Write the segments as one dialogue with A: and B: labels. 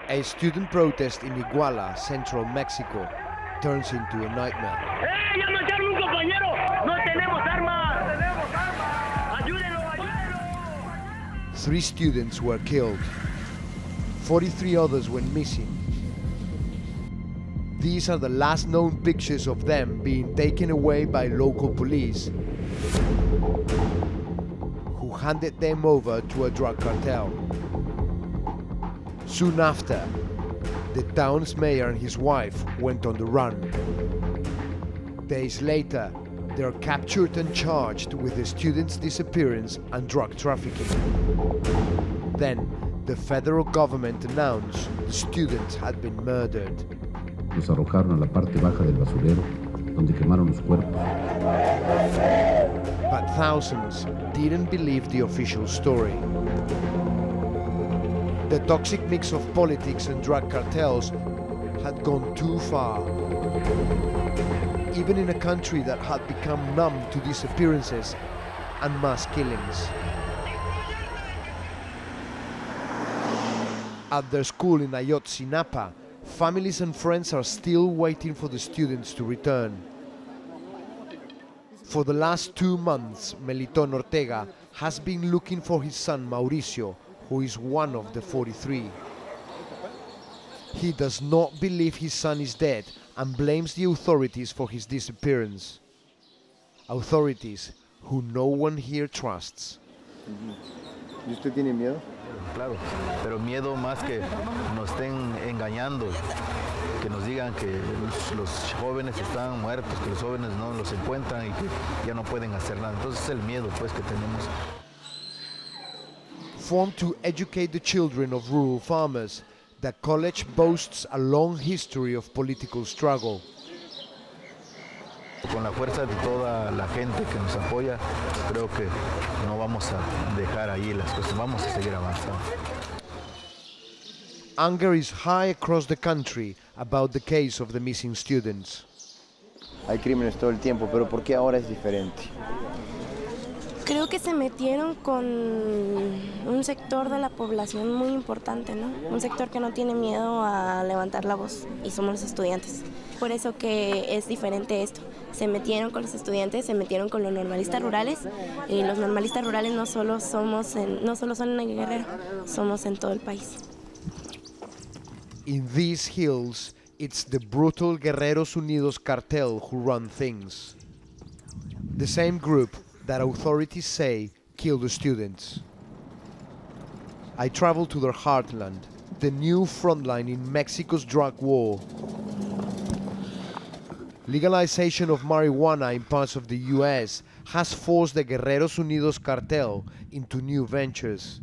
A: A student protest in Iguala, central Mexico, turns into a nightmare.
B: ¡Eh! ¡Ya mataron un compañero! ¡No tenemos armas! ¡No tenemos armas! ¡Ayúdenlo, ayúdenlo!
A: 3 students were killed. 43 others went missing. These are the last known pictures of them being taken away by local police, who handed them over to a drug cartel. Soon after, the town's mayor and his wife went on the run. Days later, they are captured and charged with the students' disappearance and drug trafficking. Then, the federal government announced the students had been murdered.
C: Los arrojaron a la parte baja del basurero, donde quemaron los cuerpos.
A: But thousands didn't believe the official story. The toxic mix of politics and drug cartels had gone too far. Even in a country that had become numb to disappearances and mass killings. At their school in Ayotzinapa, families and friends are still waiting for the students to return. For the last 2 months, Melitón Ortega has been looking for his son Mauricio, who is one of the 43. He does not believe his son is dead and blames the authorities for his disappearance. Authorities who no one here trusts.
D: ¿Y usted tiene miedo?
E: Claro, pero miedo más que nos estén engañando, que nos digan que los jóvenes están muertos, que los jóvenes no los encuentran y que ya no pueden hacer nada. Entonces es el miedo pues que tenemos.
A: Formed to educate the children of rural farmers, the college boasts a long history of political struggle.
E: Con la fuerza de toda la gente que nos apoya, creo que no vamos a dejar ahí las cosas, vamos a seguir avanzando.
A: Anger is high across the country about the case of the missing students.
D: Hay crímenes todo el tiempo, pero ¿por qué ahora es diferente?
F: Creo que se metieron con un sector de la población muy importante, ¿no? Un sector que no tiene miedo a levantar la voz, y somos los estudiantes. Por eso que es diferente esto. Se metieron con los estudiantes, se metieron con los normalistas rurales, y los normalistas rurales no solo son en Guerrero, somos en todo el país.
A: In these hills, it's the brutal Guerreros Unidos cartel who run things. The same group that authorities say killed the students. I traveled to their heartland, the new frontline in Mexico's drug war. Legalization of marijuana in parts of the US has forced the Guerreros Unidos cartel into new ventures.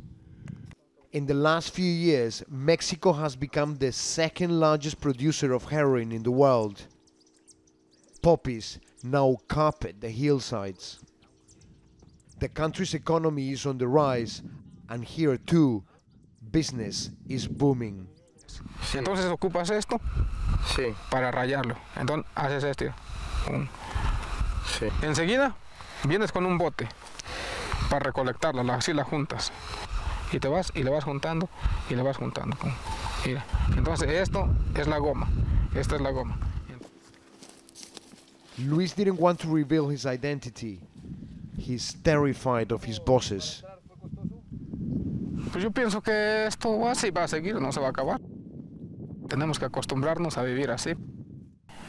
A: In the last few years, Mexico has become the second largest producer of heroin in the world. Poppies now carpet the hillsides. The country's economy is on the rise, and here too, business is booming.
G: Entonces ocupas esto
D: Sí.
G: para rayarlo. Entonces haces esto.
D: Sí.
G: Enseguida vienes con un bote para recolectarlo, así la juntas. Y te vas y le vas juntando y le vas juntando. Mira. Entonces esto es la goma. Esta es la goma.
A: Luis didn't want to reveal his identity. He's terrified of his bosses.
G: Pues yo pienso que esto así va a seguir, no se va a acabar. Tenemos que acostumbrarnos a vivir así.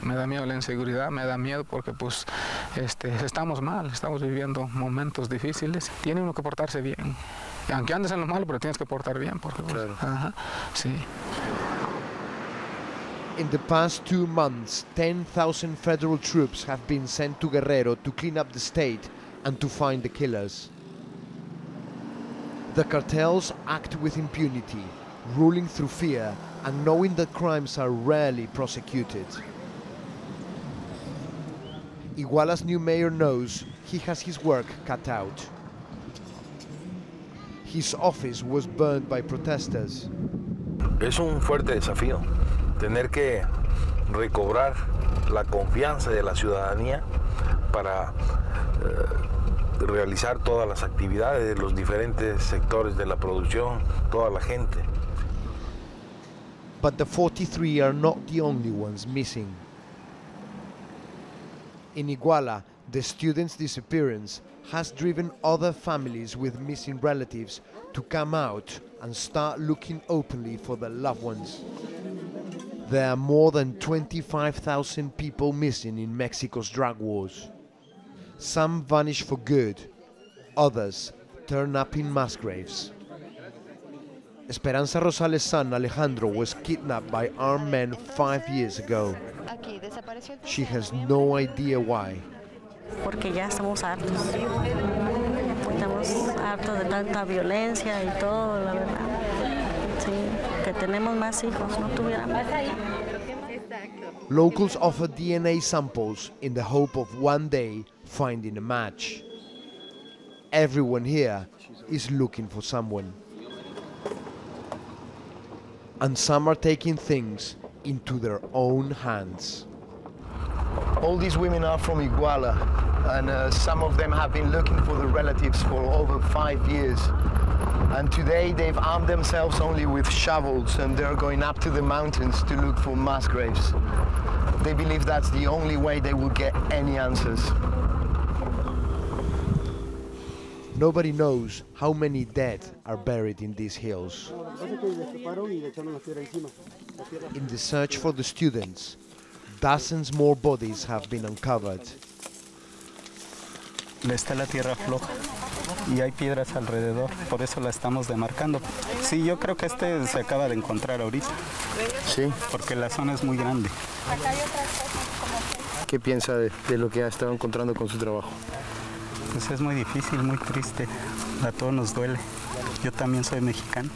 G: Me da miedo la inseguridad, me da miedo porque pues estamos mal, estamos viviendo momentos difíciles. Tiene uno que portarse bien. Aunque andes en lo malo, pero tienes que portar bien. Porque, pues,
D: Claro.
G: Ajá, sí.
A: In the past 2 months, 10,000 federal troops have been sent to Guerrero to clean up the state and to find the killers. The cartels act with impunity, ruling through fear and knowing that crimes are rarely prosecuted. Iguala's new mayor knows he has his work cut out. His office was burned by protesters.
H: Es un fuerte desafío tener que recobrar la confianza de la ciudadanía para realizar todas las actividades de los diferentes sectores de la producción, toda la gente.
A: But the 43 are not the only ones missing. In Iguala, the student's disappearance has driven other families with missing relatives to come out and start looking openly for their loved ones. There are more than 25,000 people missing in Mexico's drug wars. Some vanish for good, others turn up in mass graves. Esperanza Rosales' son Alejandro was kidnapped by armed men 5 years ago. She has no idea why.
I: Porque ya estamos hartos. Estamos hartos de tanta violencia y todo, la verdad. Sí, que tenemos más hijos, no tuviéramos.
A: Locals offer DNA samples in the hope of one day finding a match. Everyone here is looking for someone. And some are taking things into their own hands.
J: All these women are from Iguala, and some of them have been looking for the relatives for over 5 years. And today they've armed themselves only with shovels, and they're going up to the mountains to look for mass graves. They believe that's the only way they will get any answers.
A: Nobody knows how many dead are buried in these hills. In the search for the students, dozens more bodies have been uncovered.
K: Está la tierra floja y hay piedras alrededor, por eso la estamos demarcando. Sí, yo creo que este se acaba de encontrar ahorita.
J: Sí.
K: Porque la zona es muy grande.
J: ¿Qué piensa de lo que ha estado encontrando con su trabajo?
K: Pues es muy difícil, muy triste. A todos nos duele. Yo también soy mexicano.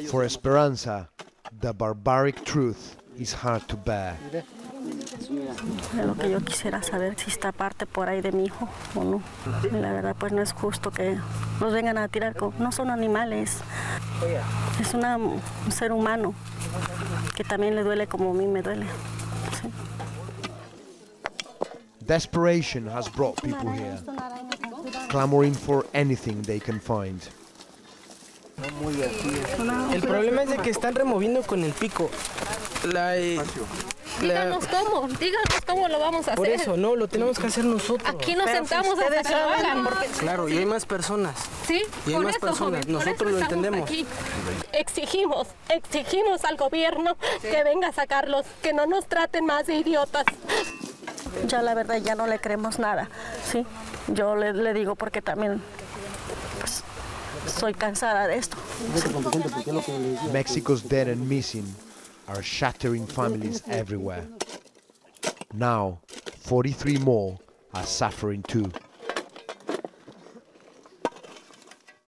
A: For Esperanza, the barbaric truth is hard to bear.
I: Lo que yo quisiera saber si está parte por ahí de mi hijo o no. La verdad, pues no es justo que nos vengan a tirar. No son animales. Es un ser humano que también le duele como a mí me duele. Sí.
A: Desperation has brought people here, clamoring for anything they can find.
L: El problema es de que están removiendo con el pico.
M: Díganos cómo lo vamos a hacer.
L: Por eso, no, lo tenemos que hacer nosotros.
M: Aquí nos sentamos hasta que lo hagan.
L: Claro, y hay más personas.
M: Sí,
L: y hay más personas.
M: Joven,
L: nosotros lo entendemos.
M: Aquí. Exigimos al gobierno que venga a sacarlos, que no nos traten más de idiotas.
I: Ya la verdad ya no le creemos nada, ¿sí? Yo le digo porque también pues, soy cansada de esto.
A: Mexico's dead and missing are shattering families everywhere. Now, 43 more are suffering too.